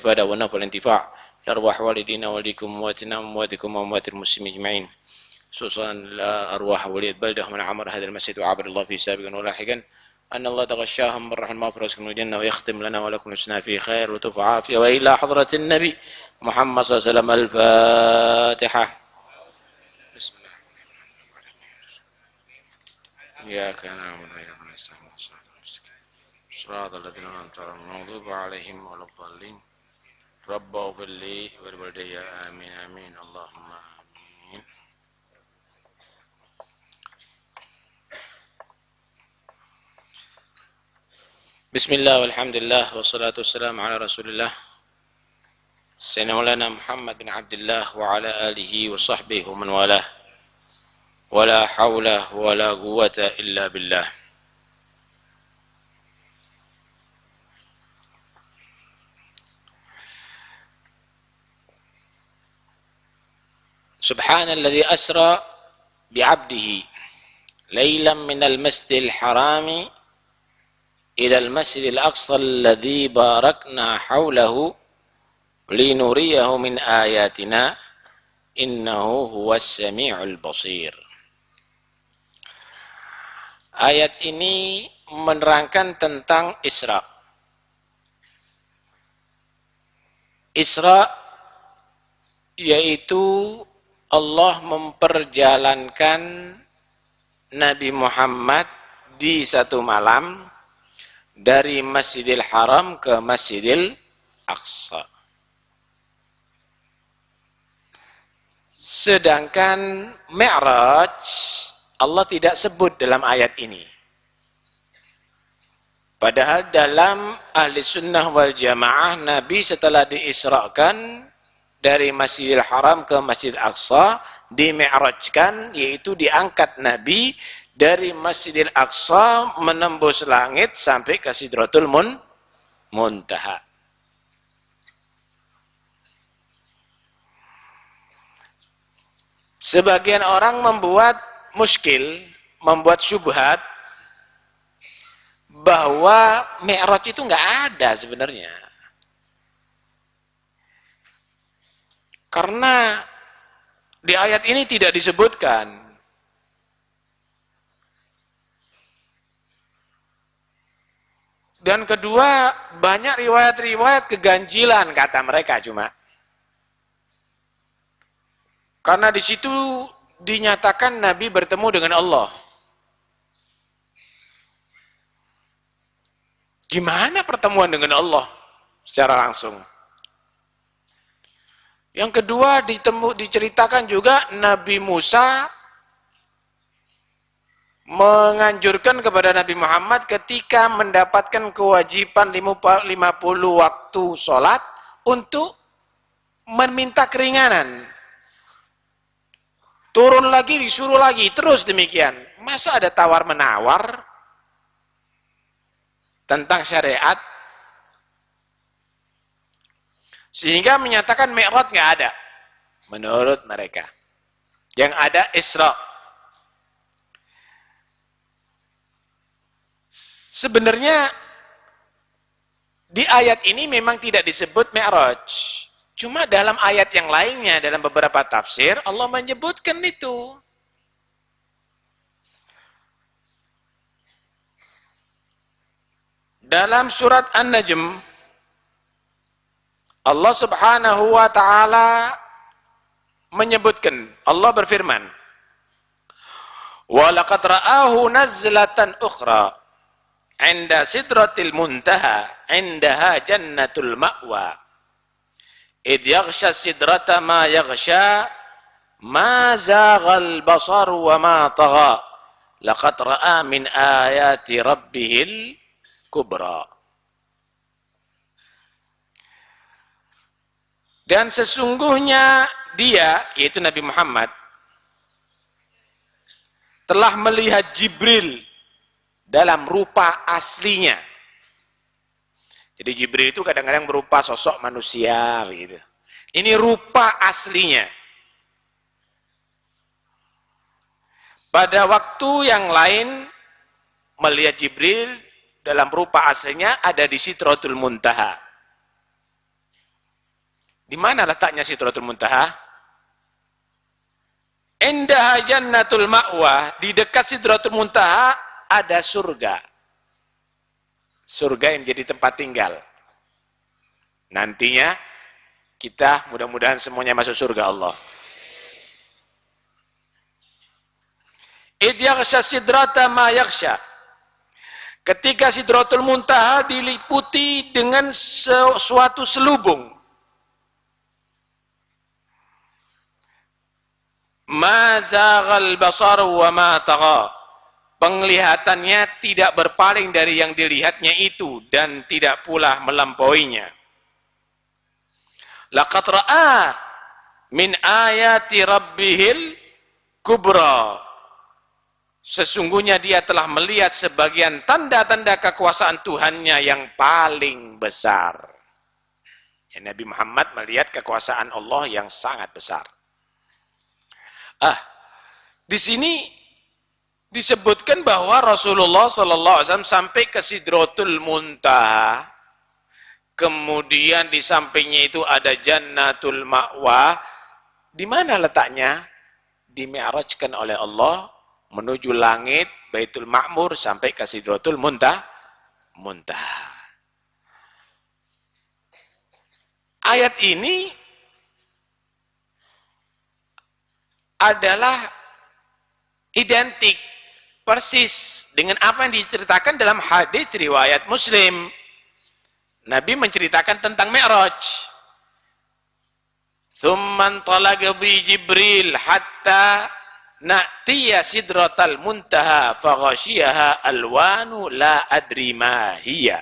الإفادة والنفع والانتفاع لأرواح والدينا والديكم وأمواتنا وأمواتكم وأموات المسلمين أجمعين، خصوصا لأرواح ولي بلدة من عمر هذا المسجد وعبر الله فيه سابقا ولاحقا، أن الله تغشاهم بالرحمة المغفرة ويسكنهم الجنة ويختم لنا ولكم الحسنى في خير وتوفى عافية. وإلى حضرة النبي محمد صلى الله عليه وسلم الفاتحة. بسم الله إياك نعبد وإياك نستعين الصراط المستقيم صراط الذين أنعمت عليهم غير المغضوب عليهم ولا الضالين. رب اغفر لي ولوالدي آمين آمين اللهم آمين. بسم الله والحمد لله والصلاة والسلام على رسول الله سيدنا مولانا محمد بن عبد الله وعلى آله وصحبه ومن والاه، ولا حول ولا قوة إلا بالله. سبحان الذي أسرى بعبده ليلا من المسجد الحرام إلى المسجد الأقصى الذي باركنا حوله لنريه من آياتنا إنه هو السميع البصير. Ayat ini menerangkan tentang Isra. Isra yaitu Allah memperjalankan Nabi Muhammad di satu malam dari Masjidil Haram ke Masjidil Aqsa. Sedangkan Mi'raj Allah tidak sebut dalam ayat ini. Padahal dalam ahli sunnah wal jamaah Nabi setelah diisrakan dari Masjidil Haram ke Masjid Aqsa, di-mi'rajkan, yaitu diangkat Nabi dari Masjidil Aqsa menembus langit sampai ke Sidratul Muntaha. Sebagian orang membuat muskil, membuat syubhat bahwa Mi'raj itu nggak ada sebenarnya. Karena di ayat ini tidak disebutkan. Dan kedua, banyak riwayat-riwayat keganjilan kata mereka cuma. Karena di situ dinyatakan Nabi bertemu dengan Allah. Gimana pertemuan dengan Allah secara langsung? Yang kedua diceritakan juga Nabi Musa menganjurkan kepada Nabi Muhammad ketika mendapatkan kewajiban 50 waktu sholat untuk meminta keringanan. Turun lagi, disuruh lagi, terus demikian. Masa ada tawar-menawar tentang syariat? Sehingga menyatakan Mi'raj nggak ada. Menurut mereka. Yang ada Isra. Sebenarnya di ayat ini memang tidak disebut Mi'raj. Cuma dalam ayat yang lainnya, dalam beberapa tafsir, Allah menyebutkan itu. Dalam surat An-Najm, Allah subhanahu wa ta'ala menyebutkan, Allah berfirman, وَلَقَدْ رَآهُ نَزْلَةً أُخْرَى عِنْدَ سِدْرَةِ الْمُنْتَهَى عِنْدَهَا جَنَّةُ الْمَأْوَى إِذْ يَغْشَى السِّدْرَةَ مَا يَغْشَى مَا زَاغَ الْبَصَرُ وَمَا طَغَى لَقَدْ رَآ مِنْ آيَاتِ رَبِّهِ الْكُبْرَى. Dan sesungguhnya dia, yaitu Nabi Muhammad, telah melihat Jibril dalam rupa aslinya. Jadi Jibril itu kadang-kadang berupa sosok manusia gitu. Ini rupa aslinya. Pada waktu yang lain melihat Jibril dalam rupa aslinya ada di Sidratul Muntaha. Di mana letaknya Sidratul Muntaha? Indaha jannatul ma'wa, di dekat Sidratul Muntaha ada surga. Surga yang jadi tempat tinggal. Nantinya kita mudah-mudahan semuanya masuk surga Allah. Idh yaghsha sidrata ma yaghsha. Ketika Sidratul Muntaha diliputi dengan suatu selubung. Ma zaghal basar wa ma tagha. Penglihatannya tidak berpaling dari yang dilihatnya itu dan tidak pula melampauinya. Laqad ra'a min ayati rabbihil kubra. Sesungguhnya dia telah melihat sebagian tanda-tanda kekuasaan Tuhannya yang paling besar. Ya, Nabi Muhammad melihat kekuasaan Allah yang sangat besar. Di sini disebutkan bahwa Rasulullah SAW sampai ke Sidratul Muntaha, kemudian di sampingnya itu ada Jannatul Ma'wa. Di mana letaknya? Dimi'rajkan oleh Allah menuju langit Baitul Ma'mur sampai ke Sidratul Muntaha. Ayat ini adalah identik persis dengan apa yang diceritakan dalam hadis riwayat Muslim. Nabi menceritakan tentang Mi'raj. Tsumman talaqa bi Jibril hatta na'tiya sidratal muntaha faghashiyaha alwanu la adri ma hiya.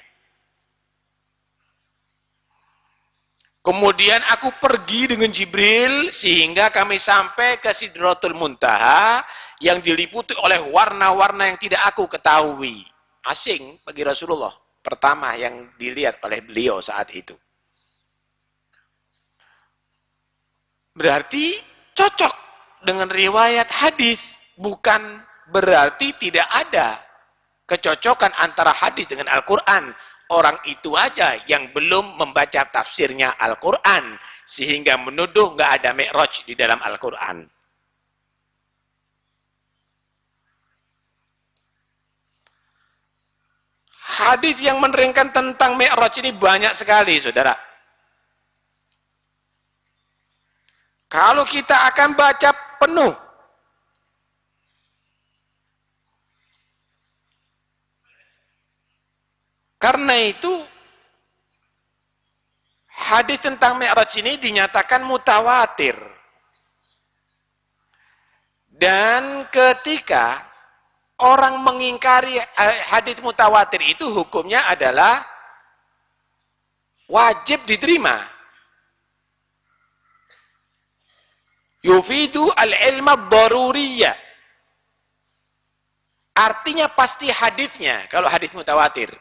Kemudian aku pergi dengan Jibril sehingga kami sampai ke Sidratul Muntaha yang diliputi oleh warna-warna yang tidak aku ketahui. Asing bagi Rasulullah. Pertama yang dilihat oleh beliau saat itu. Berarti cocok dengan riwayat hadis, bukan berarti tidak ada kecocokan antara hadis dengan Al-Quran. Orang itu aja yang belum membaca tafsirnya Al-Quran, sehingga menuduh nggak ada Mi'raj di dalam Al-Quran. Hadis yang menerangkan tentang Mi'raj ini banyak sekali, saudara. Kalau kita akan baca penuh, karena itu hadis tentang Mi'raj ini dinyatakan mutawatir. Dan ketika orang mengingkari hadis mutawatir itu, hukumnya adalah wajib diterima. Yufidu al-ilma daruriyah. Artinya pasti hadisnya kalau hadis mutawatir.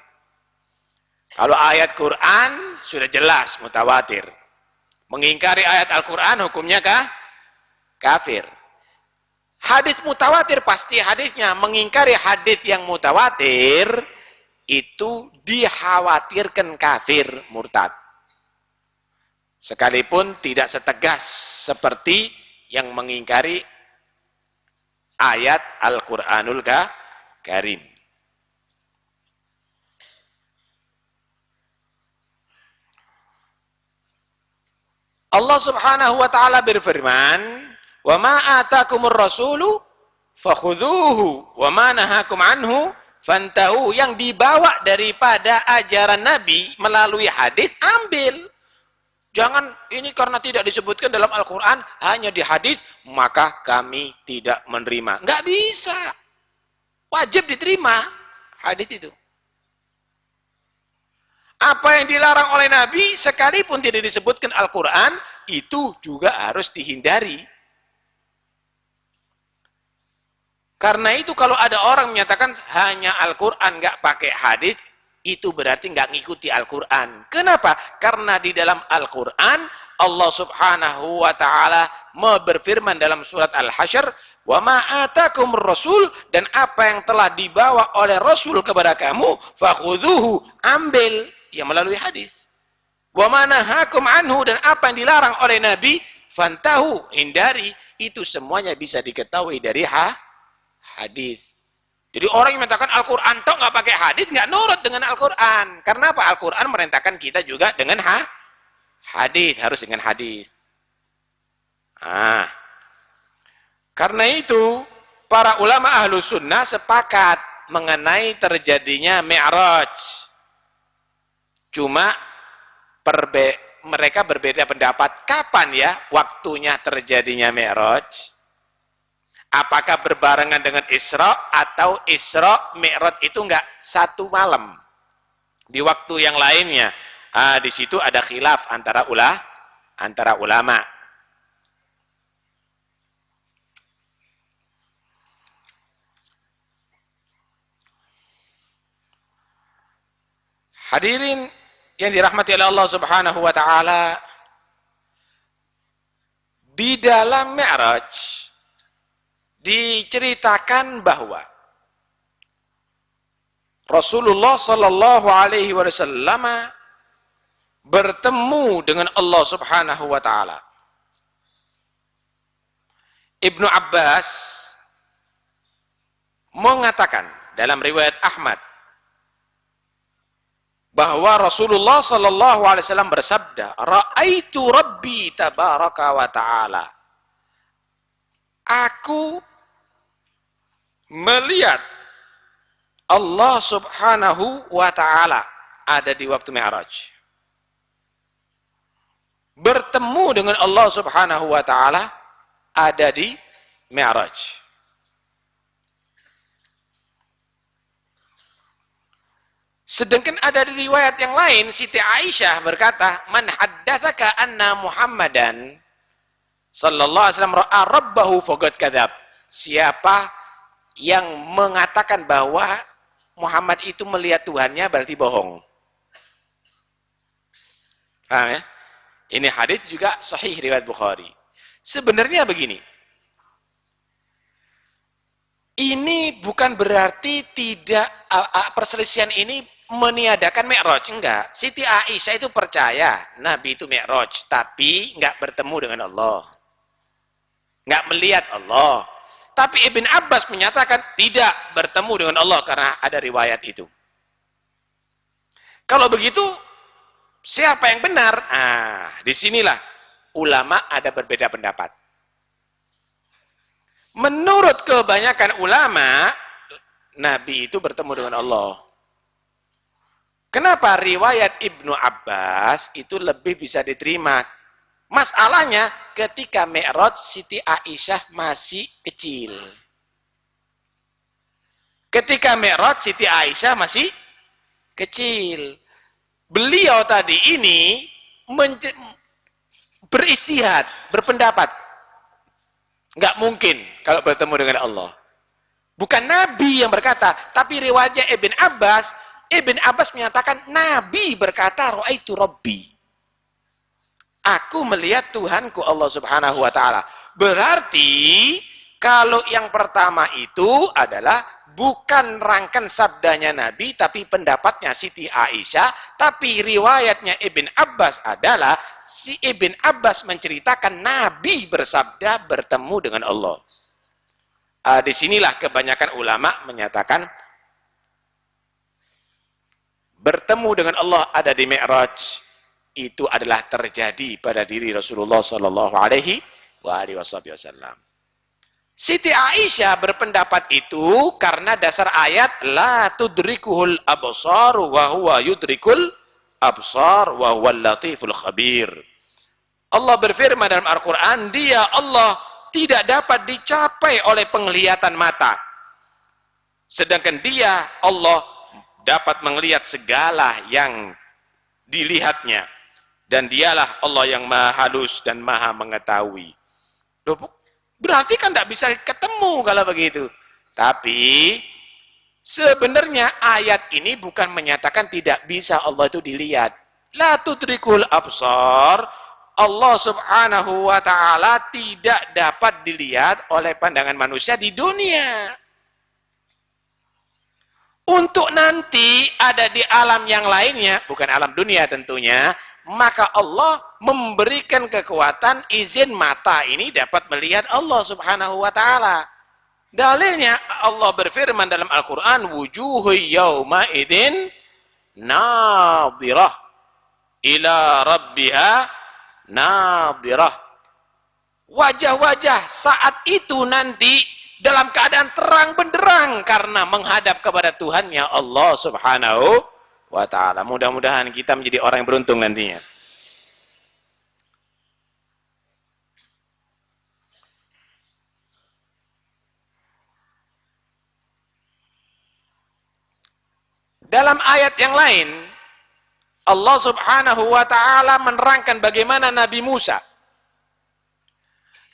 Kalau ayat Quran sudah jelas mutawatir. Mengingkari ayat Al-Quran hukumnya kafir. Hadis mutawatir pasti hadisnya. Mengingkari hadis yang mutawatir itu dikhawatirkan kafir, murtad. Sekalipun tidak setegas seperti yang mengingkari ayat Al-Quranul Karim. Allah Subhanahu wa taala berfirman, "Wa ma atakumur rasulu fakhudhuhu wa ma nahakum anhu fantahu." Yang dibawa daripada ajaran Nabi melalui hadis, ambil. Jangan ini karena tidak disebutkan dalam Al-Quran, hanya di hadis, maka kami tidak menerima. Enggak bisa. Wajib diterima hadis itu. Apa yang dilarang oleh Nabi, sekalipun tidak disebutkan Al-Quran, itu juga harus dihindari. Karena itu kalau ada orang menyatakan hanya Al-Quran nggak pakai hadis, itu berarti nggak ngikuti Al-Quran. Kenapa? Karena di dalam Al-Quran Allah Subhanahu wa taala berfirman dalam surat Al-Hasyr, "Wa ma atakumur rasul," dan apa yang telah dibawa oleh Rasul kepada kamu, fakhudhuhu, ambil, yang melalui hadis. Wa manahakum anhu, dan apa yang dilarang oleh Nabi, fantahu, hindari. Itu semuanya bisa diketahui dari hadis. Jadi orang yang mengatakan Al-Quran tok nggak pakai hadis, nggak nurut dengan Al-Quran. Karena apa? Al-Quran merintahkan kita juga dengan hadis, harus dengan hadis. Karena itu para ulama ahlu sunnah sepakat mengenai terjadinya Mi'raj. Cuma mereka berbeda pendapat kapan ya waktunya terjadinya Mi'raj. Apakah berbarengan dengan Isra atau Isra Mi'raj itu enggak satu malam di waktu yang lainnya. Di situ ada khilaf antara ulama. Hadirin yang dirahmati oleh Allah Subhanahu wa taala, di dalam Mi'raj diceritakan bahwa Rasulullah sallallahu alaihi wasallam bertemu dengan Allah Subhanahu wa taala. Ibnu Abbas mengatakan dalam riwayat Ahmad bahwa Rasulullah sallallahu alaihi wasallam bersabda, "Ra'aitu Rabbi tabaraka wa ta'ala." Aku melihat Allah Subhanahu wa ta'ala ada di waktu Mi'raj. Bertemu dengan Allah Subhanahu wa ta'ala ada di Mi'raj. Sedangkan ada di riwayat yang lain, Siti Aisyah berkata, "Man haddatsaka anna Muhammadan sallallahu alaihi wasallam ra'a rabbahu faqad kadzab." Siapa yang mengatakan bahwa Muhammad itu melihat Tuhannya berarti bohong. Paham ya? Ini hadis juga sahih riwayat Bukhari. Sebenarnya begini. Ini bukan berarti tidak perselisihan ini meniadakan Mi'raj, enggak. Siti Aisyah itu percaya Nabi itu Mi'raj, tapi enggak bertemu dengan Allah. Enggak melihat Allah. Tapi Ibn Abbas menyatakan tidak bertemu dengan Allah karena ada riwayat itu. Kalau begitu, siapa yang benar? Disinilah ulama ada berbeda pendapat. Menurut kebanyakan ulama, Nabi itu bertemu dengan Allah. Kenapa riwayat Ibnu Abbas itu lebih bisa diterima? Masalahnya ketika Mi'raj Siti Aisyah masih kecil. Ketika Mi'raj Siti Aisyah masih kecil. Beliau tadi ini beristihad, berpendapat. Nggak mungkin kalau bertemu dengan Allah. Bukan Nabi yang berkata, tapi riwayatnya Ibn Abbas menyatakan Nabi berkata, "Ra'aitu Rabbi." Aku melihat Tuhanku Allah Subhanahu wa taala. Berarti kalau yang pertama itu adalah bukan rangkaian sabdanya Nabi, tapi pendapatnya Siti Aisyah, tapi riwayatnya Ibn Abbas adalah si Ibn Abbas menceritakan Nabi bersabda bertemu dengan Allah. Disinilah kebanyakan ulama menyatakan bertemu dengan Allah ada di Mi'raj itu adalah terjadi pada diri Rasulullah sallallahu alaihi wasallam. Siti Aisyah berpendapat itu karena dasar ayat la tudrikuhul absar wa huwa yudrikul absar wa huwal latiful khabir. Allah berfirman dalam Al-Qur'an, Dia Allah tidak dapat dicapai oleh penglihatan mata. Sedangkan Dia Allah dapat melihat segala yang dilihatnya. Dan Dialah Allah yang Maha Halus dan Maha Mengetahui. Berarti kan tidak bisa ketemu kalau begitu. Tapi sebenarnya ayat ini bukan menyatakan tidak bisa Allah itu dilihat. La tudrikul absar. Allah Subhanahu wa taala tidak dapat dilihat oleh pandangan manusia di dunia. Untuk nanti ada di alam yang lainnya, bukan alam dunia tentunya, maka Allah memberikan kekuatan izin mata ini dapat melihat Allah subhanahu wa ta'ala. Dalilnya Allah berfirman dalam Al-Quran, wujuhu yawma idin nadhirah ila rabbiha nadhirah. Wajah-wajah saat itu nanti dalam keadaan terang benderang karena menghadap kepada Tuhannya Allah subhanahu wa ta'ala. Mudah-mudahan kita menjadi orang yang beruntung nantinya. Dalam ayat yang lain, Allah subhanahu wa ta'ala menerangkan bagaimana Nabi Musa.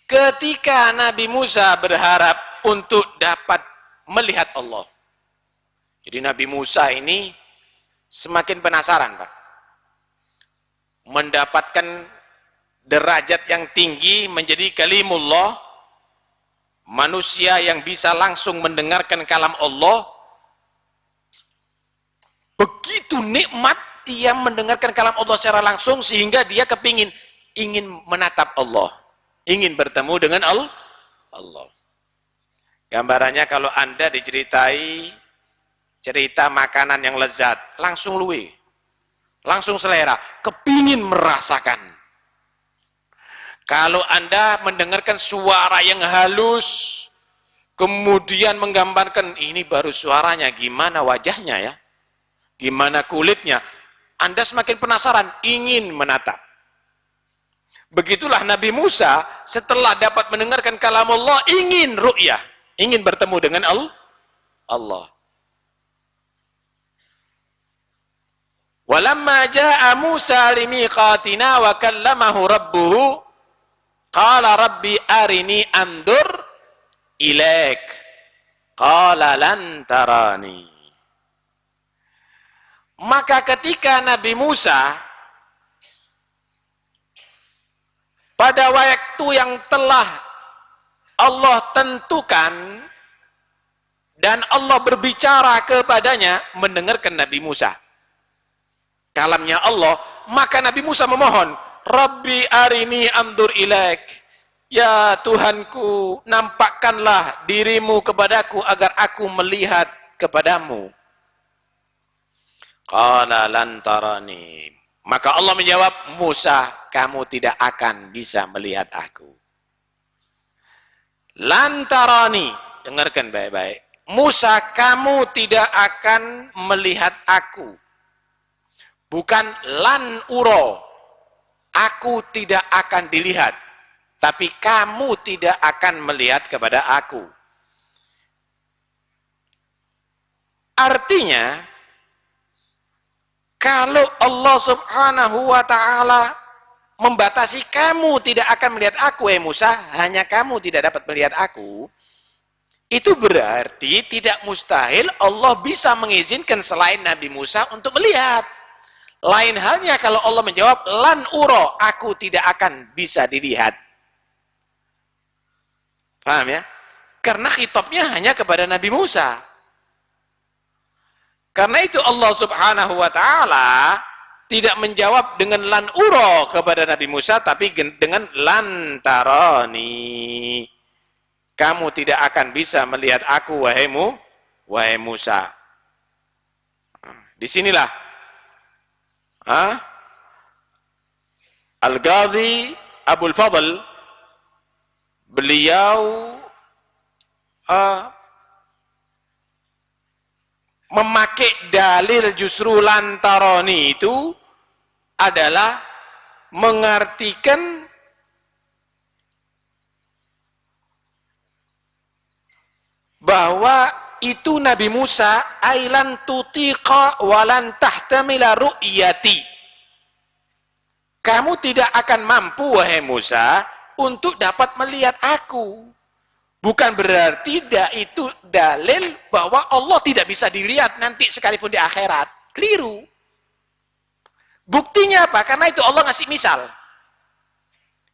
Ketika Nabi Musa berharap untuk dapat melihat Allah. Jadi Nabi Musa ini semakin penasaran, Pak. Mendapatkan derajat yang tinggi menjadi kalimullah, manusia yang bisa langsung mendengarkan kalam Allah. Begitu nikmat dia mendengarkan kalam Allah secara langsung sehingga dia ingin menatap Allah, ingin bertemu dengan Allah. Gambarannya kalau Anda diceritai cerita makanan yang lezat, langsung luwe, langsung selera, kepingin merasakan. Kalau Anda mendengarkan suara yang halus, kemudian menggambarkan ini baru suaranya, gimana wajahnya ya, gimana kulitnya, Anda semakin penasaran, ingin menatap. Begitulah Nabi Musa setelah dapat mendengarkan kalam Allah, ingin ru'yah, ingin bertemu dengan Allah. Walamma jaa Musa limiqatina wa kallamahu rabbuhu qala rabbi arini andur ilaik qala lan tarani. Maka ketika Nabi Musa pada waktu yang telah Allah tentukan dan Allah berbicara kepadanya, mendengarkan Nabi Musa kalamnya Allah, maka Nabi Musa memohon, Rabbi arini andur ilaik, ya Tuhanku, nampakkanlah dirimu kepadaku agar aku melihat kepadamu. Qala lan tarani. Maka Allah menjawab, Musa, kamu tidak akan bisa melihat aku. Lan tarani, dengarkan baik-baik. Musa, kamu tidak akan melihat aku. Bukan lan uro, aku tidak akan dilihat. Tapi kamu tidak akan melihat kepada aku. Artinya, kalau Allah subhanahu wa ta'ala membatasi kamu tidak akan melihat aku, Musa, hanya kamu tidak dapat melihat aku, itu berarti tidak mustahil Allah bisa mengizinkan selain Nabi Musa untuk melihat. Lain halnya kalau Allah menjawab, lan uro, aku tidak akan bisa dilihat. Paham ya? Karena khitabnya hanya kepada Nabi Musa. Karena itu Allah subhanahu wa ta'ala tidak menjawab dengan lan uro kepada Nabi Musa, tapi dengan lan tarani. Kamu tidak akan bisa melihat aku, wahai Musa. Disinilah Al-Ghazi Abul Fadl, beliau memakai dalil justru lantaroni itu adalah mengartikan bahwa itu Nabi Musa ailan tutiqa walan tahtamila ru'yati. Kamu tidak akan mampu, wahai Musa, untuk dapat melihat aku. Bukan berarti itu dalil bahwa Allah tidak bisa dilihat nanti sekalipun di akhirat. Keliru. Buktinya apa? Karena itu Allah ngasih misal.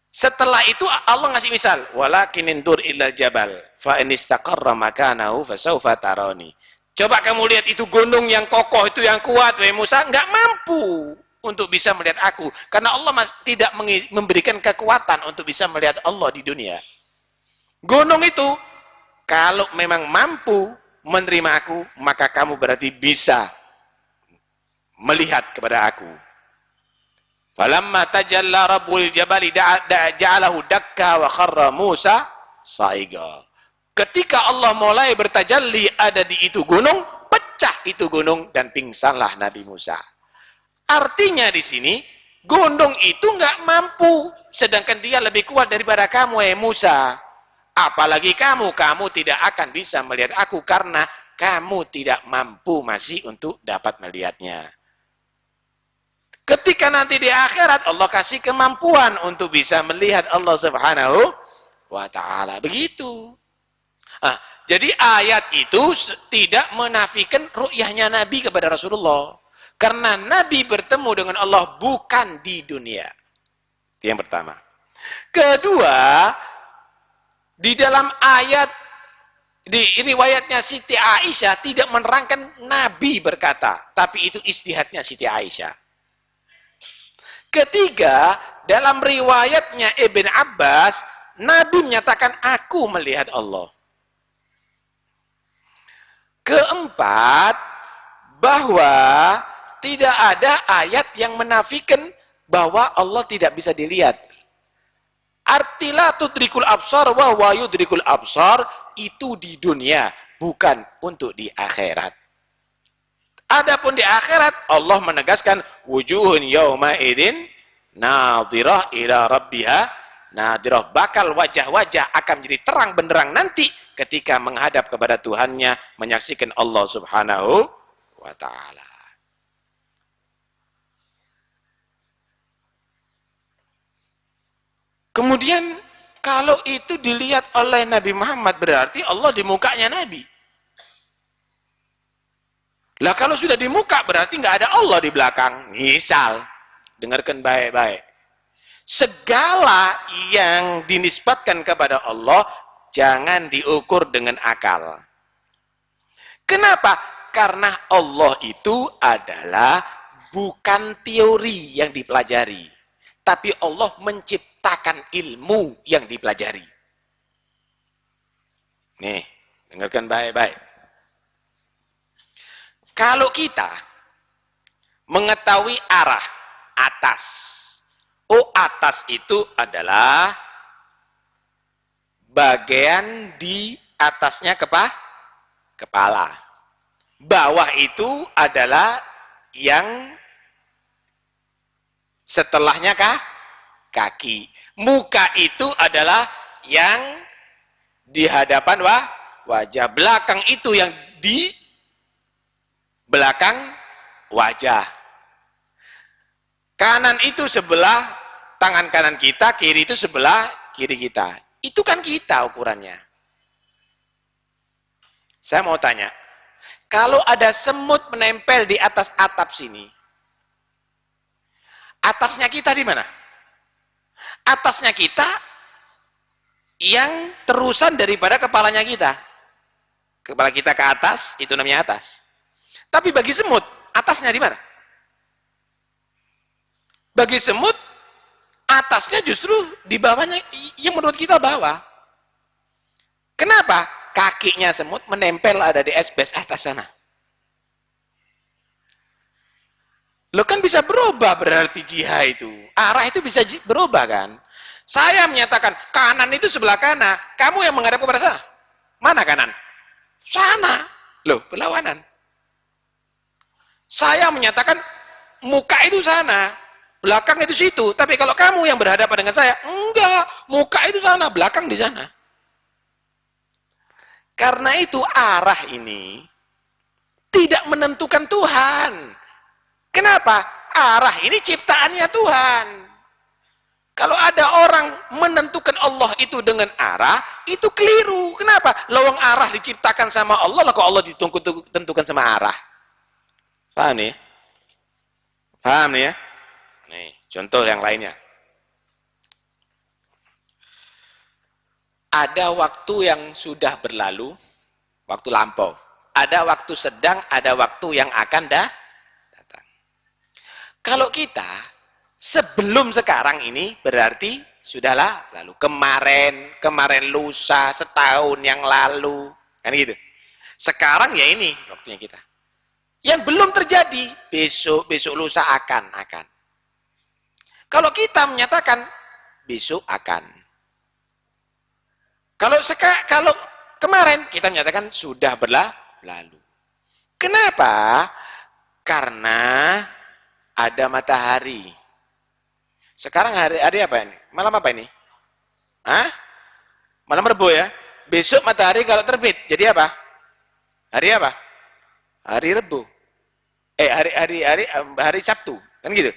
Setelah itu Allah ngasih misal, walakin indur illal jabal fa in istaqarra makanahu fasawfa tarani. Coba kamu lihat itu gunung yang kokoh, itu yang kuat, wahai Musa, enggak mampu. untuk bisa melihat aku. Karena Allah tidak memberikan kekuatan untuk bisa melihat Allah di dunia. Gunung itu, kalau memang mampu menerima aku, maka kamu berarti bisa melihat kepada aku. Falamma tajalla rabbul jabali ja'alahu dakka wa kharra Musa sa'iga. Ketika Allah mulai bertajalli ada di itu gunung, pecah itu gunung dan pingsanlah Nabi Musa. Artinya di sini gunung itu nggak mampu, sedangkan dia lebih kuat daripada kamu, Musa. Apalagi kamu tidak akan bisa melihat aku karena kamu tidak mampu masih untuk dapat melihatnya. Ketika nanti di akhirat Allah kasih kemampuan untuk bisa melihat Allah Subhanahu wa ta'ala. Begitu. Jadi ayat itu tidak menafikan ru'yahnya Nabi kepada Rasulullah. Karena Nabi bertemu dengan Allah bukan di dunia. Itu yang pertama. Kedua, di dalam ayat, di riwayatnya Siti Aisyah tidak menerangkan Nabi berkata. Tapi itu ijtihadnya Siti Aisyah. Ketiga, dalam riwayatnya Ibn Abbas, Nabi menyatakan, aku melihat Allah. Keempat, bahwa tidak ada ayat yang menafikan bahwa Allah tidak bisa dilihat. Artilah tudrikul absar wa huwa yudrikul absar, itu di dunia, bukan untuk di akhirat. Adapun di akhirat, Allah menegaskan wujuhun yauma idzin nadhirah ila rabbiha nadhirah. Bakal wajah-wajah akan menjadi terang benderang nanti ketika menghadap kepada Tuhannya, menyaksikan Allah Subhanahu wa ta'ala. Kemudian kalau itu dilihat oleh Nabi Muhammad, berarti Allah di mukanya Nabi. Lah kalau sudah di muka berarti nggak ada Allah di belakang. Misal, dengarkan baik-baik. Segala yang dinisbatkan kepada Allah jangan diukur dengan akal. Kenapa? Karena Allah itu adalah bukan teori yang dipelajari, tapi Allah menciptakan ilmu yang dipelajari. Nih, dengarkan baik-baik. Kalau kita mengetahui arah atas, atas itu adalah bagian di atasnya kepala. Bawah itu adalah yang setelahnya kaki. Muka itu adalah yang di hadapan wajah. Belakang itu yang di belakang wajah. Kanan itu sebelah tangan kanan kita, kiri itu sebelah kiri kita. Itu kan kita ukurannya. Saya mau tanya, kalau ada semut menempel di atas atap sini, atasnya kita di mana? Atasnya kita yang terusan daripada kepalanya kita. Kepala kita ke atas, itu namanya atas. Tapi bagi semut, atasnya di mana? Bagi semut, atasnya justru di bawahnya, yang menurut kita bawah. Kenapa? Kakinya semut menempel ada di asbes atas sana. Lo kan bisa berubah berarti jihad itu. Arah itu bisa berubah kan? Saya menyatakan kanan itu sebelah kanan, kamu yang menghadap kepada sana. Mana kanan? Sana. Loh, berlawanan. Saya menyatakan muka itu sana, belakang itu situ. Tapi kalau kamu yang berhadapan dengan saya, enggak, muka itu sana, belakang di sana. Karena itu arah ini tidak menentukan Tuhan. Kenapa? Arah ini ciptaannya Tuhan. Kalau ada orang menentukan Allah itu dengan arah, itu keliru. Kenapa? Lawang arah diciptakan sama Allah, lah kok Allah ditentukan sama arah. Paham nih? Paham nih ya? Nih, contoh yang lainnya. Ada waktu yang sudah berlalu, waktu lampau. Ada waktu sedang, ada waktu yang akan datang. Kalau kita sebelum sekarang ini berarti sudahlah lalu, kemarin lusa, setahun yang lalu, kan gitu. Sekarang ya ini waktunya kita. Yang belum terjadi besok lusa akan. Kalau kita menyatakan besok akan. Kalau kemarin kita menyatakan sudah berlalu. Kenapa? Karena ada matahari. Sekarang hari apa ini? Malam apa ini? Hah? Malam Rebo ya? Besok matahari kalau terbit, jadi apa? Hari apa? Hari Rebo. Hari Sabtu, kan gitu.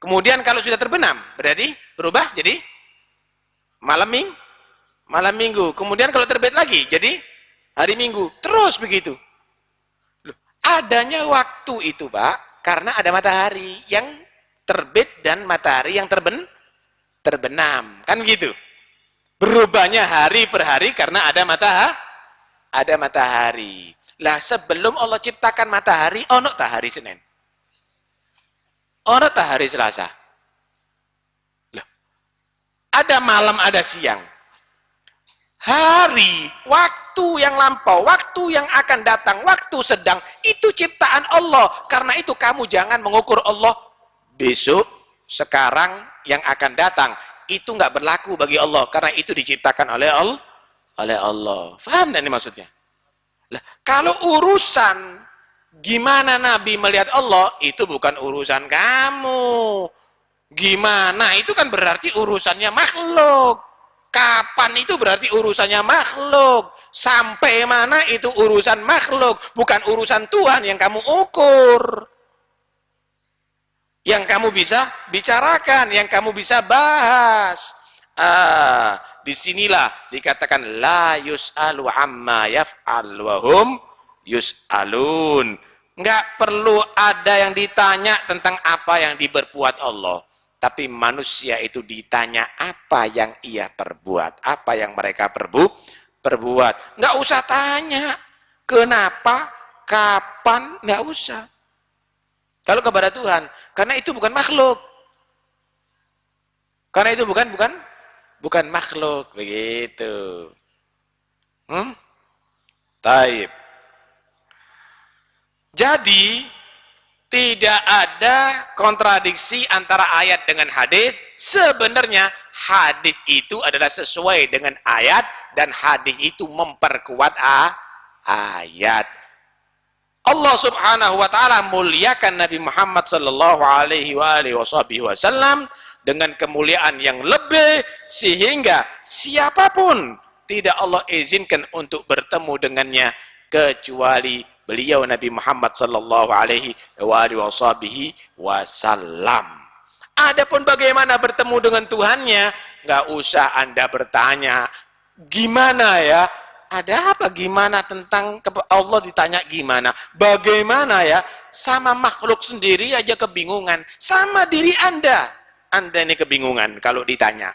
Kemudian kalau sudah terbenam, berarti berubah jadi malam Minggu. Kemudian kalau terbit lagi, jadi hari Minggu. Terus begitu. Loh, adanya waktu itu, Pak, karena ada matahari yang terbit dan matahari yang terbenam. Kan gitu. Berubahnya hari per hari karena ada matahari. Lah sebelum Allah ciptakan matahari, ono tak hari Senin? Ono tak hari Selasa? Lah, ada malam, ada siang. Hari, waktu yang lampau, waktu yang akan datang, waktu sedang, itu ciptaan Allah. Karena itu kamu jangan mengukur Allah besok, sekarang, yang akan datang. Itu nggak berlaku bagi Allah, karena itu diciptakan oleh Allah. Faham nggak ini maksudnya? Lah, kalau urusan gimana Nabi melihat Allah, itu bukan urusan kamu. Gimana, itu kan berarti urusannya makhluk. Kapan itu berarti urusannya makhluk. Sampai mana itu urusan makhluk. Bukan urusan Tuhan yang kamu ukur. Yang kamu bisa bicarakan, yang kamu bisa bahas. Disinilah dikatakan la yus'alu amma yaf'al wa hum yus'alun. Enggak perlu ada yang ditanya tentang apa yang diperbuat Allah. Tapi manusia itu ditanya apa yang ia perbuat, apa yang mereka perbuat. Nggak usah tanya kenapa, kapan, nggak usah. Kalau kepada Tuhan, karena itu bukan makhluk. Karena itu bukan makhluk, begitu. Taib. Jadi tidak ada kontradiksi antara ayat dengan hadis. Sebenarnya hadis itu adalah sesuai dengan ayat dan hadis itu memperkuat ayat. Allah Subhanahu wa taala muliakan Nabi Muhammad sallallahu alaihi wasallam dengan kemuliaan yang lebih, sehingga siapapun tidak Allah izinkan untuk bertemu dengannya kecuali beliau Nabi Muhammad sallallahu alaihi wasallam. Adapun bagaimana bertemu dengan Tuhannya, nggak usah Anda bertanya gimana ya, ada apa gimana, tentang Allah ditanya gimana, bagaimana ya, sama makhluk sendiri aja kebingungan, sama diri Anda ini kebingungan kalau ditanya.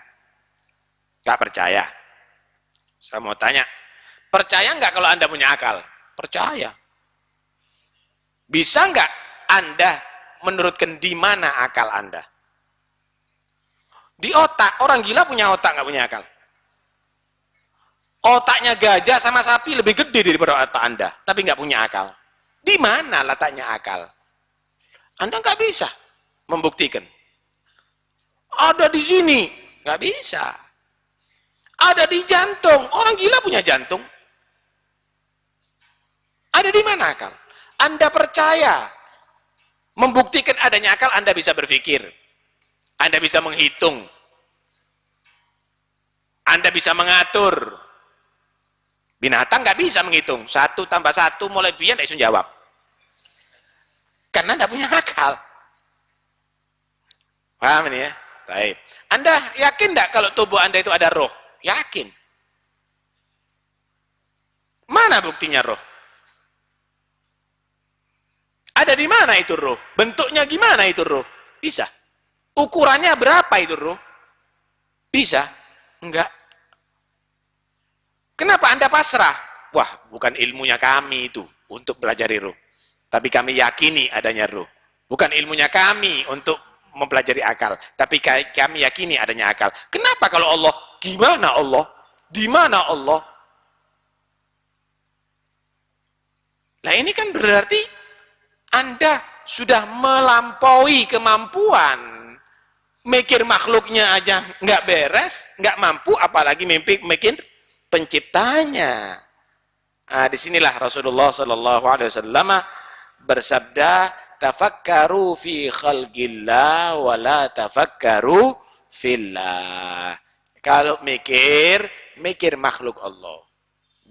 Nggak percaya? Saya mau tanya, percaya nggak kalau Anda punya akal? Percaya. Bisa nggak Anda menurutkan di mana akal Anda? Di otak. Orang gila punya otak, nggak punya akal. Otaknya gajah sama sapi lebih gede daripada otak Anda, tapi nggak punya akal. Di mana letaknya akal? Anda nggak bisa membuktikan. Ada di sini, nggak bisa. Ada di jantung. Orang gila punya jantung. Ada di mana akal? Anda percaya, membuktikan adanya akal, Anda bisa berpikir, Anda bisa menghitung, Anda bisa mengatur. Binatang nggak bisa menghitung, 1 + 1 mulai biar nggak bisa jawab, karena nggak punya akal. Paham ini ya? Baik. Anda yakin nggak kalau tubuh Anda itu ada roh? Yakin. Mana buktinya roh? Ada di mana itu roh? Bentuknya gimana itu roh? Bisa. Ukurannya berapa itu roh? Bisa. Enggak. Kenapa Anda pasrah? Wah, bukan ilmunya kami itu untuk belajar roh. Tapi kami yakini adanya roh. Bukan ilmunya kami untuk mempelajari akal, tapi kami yakini adanya akal. Kenapa kalau Allah? Gimana Allah? Di mana Allah? Nah ini kan berarti Anda sudah melampaui kemampuan. Mikir makhluknya aja nggak beres, nggak mampu, apalagi mikir penciptanya. Nah, disinilah Rasulullah Sallallahu Alaihi Wasallam bersabda, tafakkaru fi khalqillah wa la tafakkaru fillah. Kalau mikir makhluk Allah.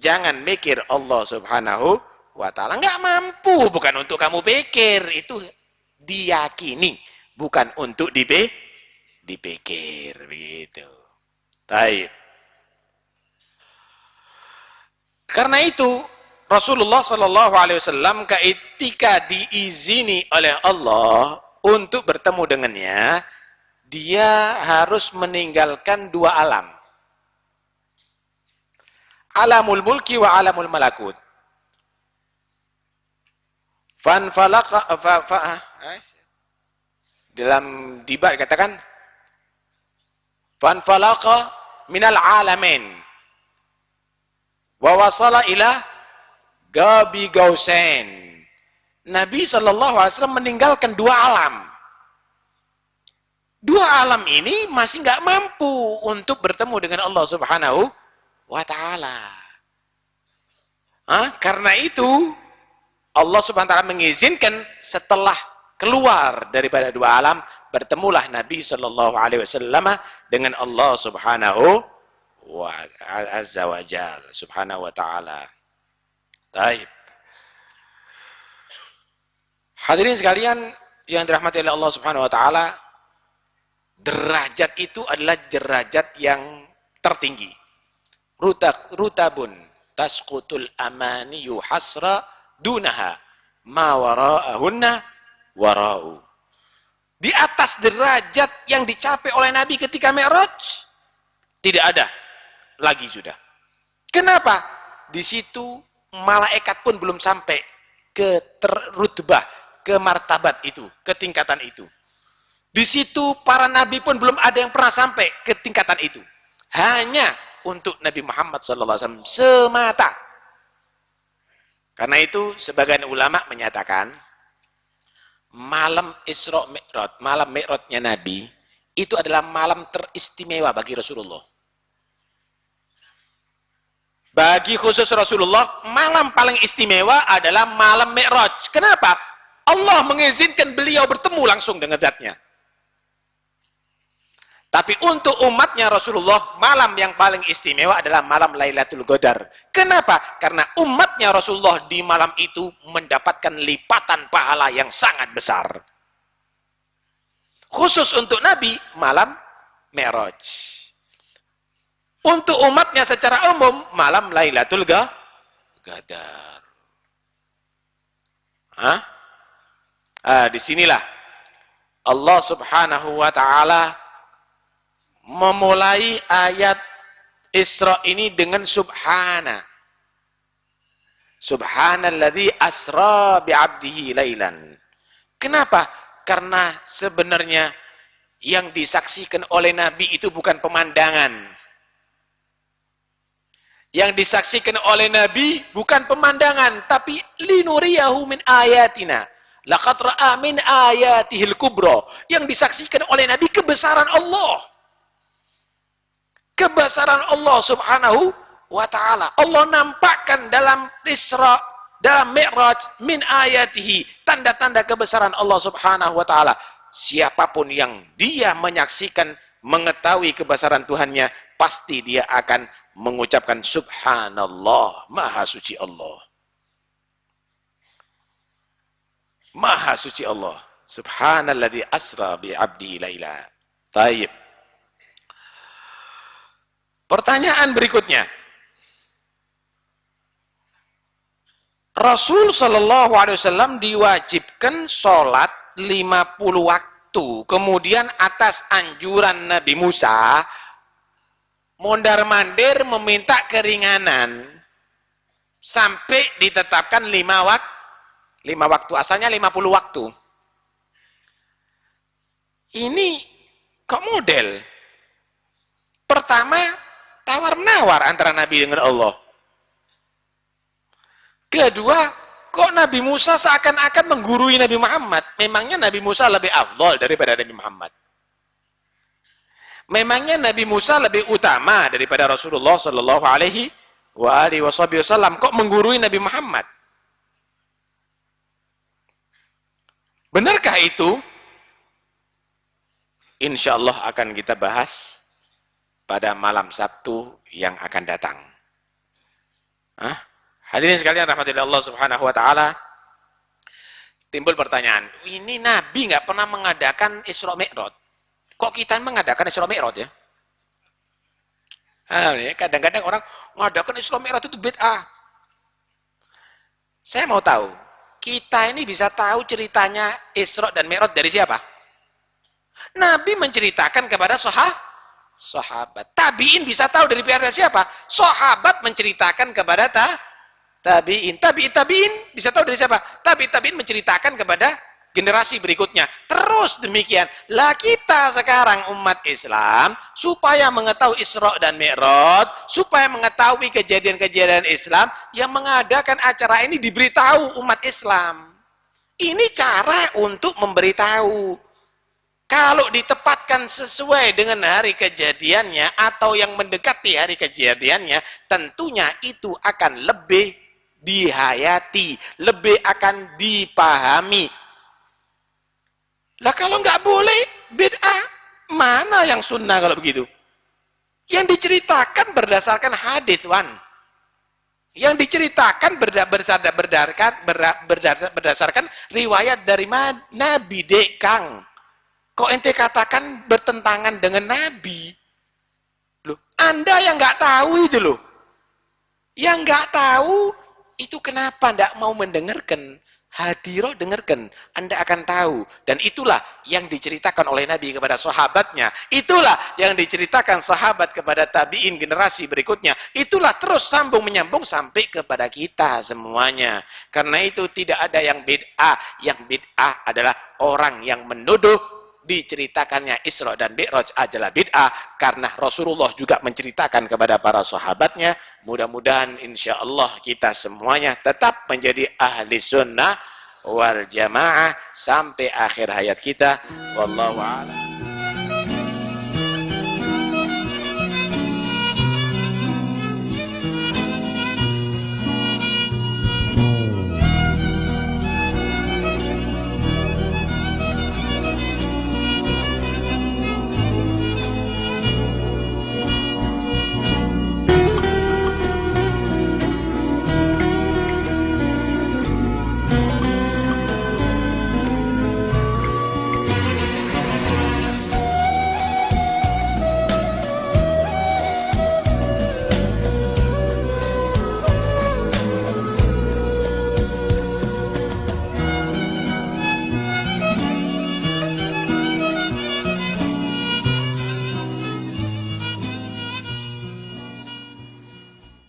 Jangan mikir Allah Subhanahu wa ta'ala. Nggak mampu, bukan untuk kamu pikir. Itu diyakini, bukan untuk dipikir. Begitu. Baik. Karena itu Rasulullah Shallallahu Alaihi Wasallam ketika diizini oleh Allah untuk bertemu dengannya, dia harus meninggalkan dua alam, alamul mulki wa alamul malakut. Dalam dibat katakan fanfalaqa minal alamin wa wasala ila gabi gausen. Nabi SAW meninggalkan dua alam. Dua alam ini masih nggak mampu untuk bertemu dengan Allah Subhanahu wa ta'ala. Karena itu Allah Subhanahu wa ta'ala mengizinkan setelah keluar daripada dua alam, bertemulah Nabi Sallallahu Alaihi Wasallam dengan Allah Subhanahu wa azza wa jal, Subhanahu wa ta'ala. Taib. Hadirin sekalian yang dirahmati oleh Allah Subhanahu wa ta'ala, derajat itu adalah derajat yang tertinggi. Rutabun tasqutul amaniyu hasra dunaha ma wara'ahunna wara'u. Di atas derajat yang dicapai oleh Nabi ketika Mi'raj tidak ada lagi sudah. Kenapa? Di situ malaikat pun belum sampai ke rutbah, ke martabat itu, ke tingkatan itu. Di situ para nabi pun belum ada yang pernah sampai ke tingkatan itu. Hanya untuk Nabi Muhammad SAW semata. Karena itu sebagian ulama menyatakan malam Isra Mi'raj, malam Mi'rajnya Nabi itu adalah malam teristimewa bagi Rasulullah. Bagi khusus Rasulullah, malam paling istimewa adalah malam Mi'raj. Kenapa? Allah mengizinkan beliau bertemu langsung dengan zatnya. Tapi untuk umatnya Rasulullah, malam yang paling istimewa adalah malam Lailatul Qadar. Kenapa? Karena umatnya Rasulullah di malam itu mendapatkan lipatan pahala yang sangat besar. Khusus untuk Nabi, malam Mi'raj. Untuk umatnya secara umum, malam Lailatul Qadar. Disinilah Allah Subhanahu wa ta'ala memulai ayat Isra ini dengan subhana. Subhanalladzi asra bi'abdihi lailan. Kenapa? Karena sebenarnya yang disaksikan oleh Nabi itu bukan pemandangan. Yang disaksikan oleh Nabi bukan pemandangan, tapi linuriyahu min ayatina. Laqad ra'a min ayatihil kubra. Yang disaksikan oleh Nabi kebesaran Allah. Kebesaran Allah Subhanahu wa ta'ala. Allah nampakkan dalam Isra, dalam Mi'raj, min ayatihi, tanda-tanda kebesaran Allah Subhanahu wa ta'ala. Siapapun yang dia menyaksikan, mengetahui kebesaran Tuhannya, pasti dia akan mengucapkan subhanallah, maha suci Allah. Maha suci Allah. Subhanalladzi asra bi'abdihi laila. Taib. Pertanyaan berikutnya. Rasul Shallallahu Alaihi Wasallam diwajibkan sholat 50 waktu. Kemudian atas anjuran Nabi Musa, mondar-mandir meminta keringanan sampai ditetapkan 5 waktu. Asalnya 50 waktu. Ini kok model? Pertama, tawar-menawar antara Nabi dengan Allah. Kedua, kok Nabi Musa seakan-akan menggurui Nabi Muhammad? Memangnya Nabi Musa lebih afdal daripada Nabi Muhammad? Memangnya Nabi Musa lebih utama daripada Rasulullah Sallallahu Alaihi Wasallam? Kok menggurui Nabi Muhammad? Benarkah itu? Insya Allah akan kita bahas pada malam Sabtu yang akan datang. Hadirin sekalian rahmatillah Allah Subhanahu Wa Taala. Timbul pertanyaan, ini Nabi nggak pernah mengadakan Isra Mi'raj. Kok kita mengadakan Isra Mi'raj ya? Kadang-kadang orang mengadakan Isra Mi'raj itu bid'ah. Saya mau tahu, kita ini bisa tahu ceritanya Isra dan Mi'raj dari siapa? Nabi menceritakan kepada sahabat. Tabi'in bisa tahu dari pihak siapa? Sahabat menceritakan kepada tabi'in. Tabi'in bisa tahu dari siapa? Tabi'in menceritakan kepada generasi berikutnya. Terus demikian. Lah kita sekarang umat Islam, supaya mengetahui Isra dan Mi'raj, supaya mengetahui kejadian-kejadian Islam, yang mengadakan acara ini diberitahu umat Islam. Ini cara untuk memberitahu. Kalau ditempatkan sesuai dengan hari kejadiannya atau yang mendekati hari kejadiannya, tentunya itu akan lebih dihayati, lebih akan dipahami. Lah kalau nggak boleh, bid'ah. Mana yang sunnah kalau begitu? Yang diceritakan berdasarkan hadis, Wan. Yang diceritakan berdasarkan riwayat dari Nabi Dek Kang. Kok ente katakan bertentangan dengan Nabi? Loh, Anda yang nggak tahu itu loh. Yang nggak tahu itu kenapa nggak mau mendengarkan? Hadiroh dengarkan, Anda akan tahu. Dan itulah yang diceritakan oleh Nabi kepada sahabatnya. Itulah yang diceritakan sahabat kepada tabi'in generasi berikutnya. Itulah terus sambung menyambung sampai kepada kita semuanya. Karena itu tidak ada yang bid'ah. Yang bid'ah adalah orang yang menuduh diceritakannya Isra dan Mi'raj adalah bid'ah, karena Rasulullah juga menceritakan kepada para sahabatnya. Mudah-mudahan insya Allah kita semuanya tetap menjadi ahli sunnah wal jamaah sampai akhir hayat kita. Wallahu a'lam.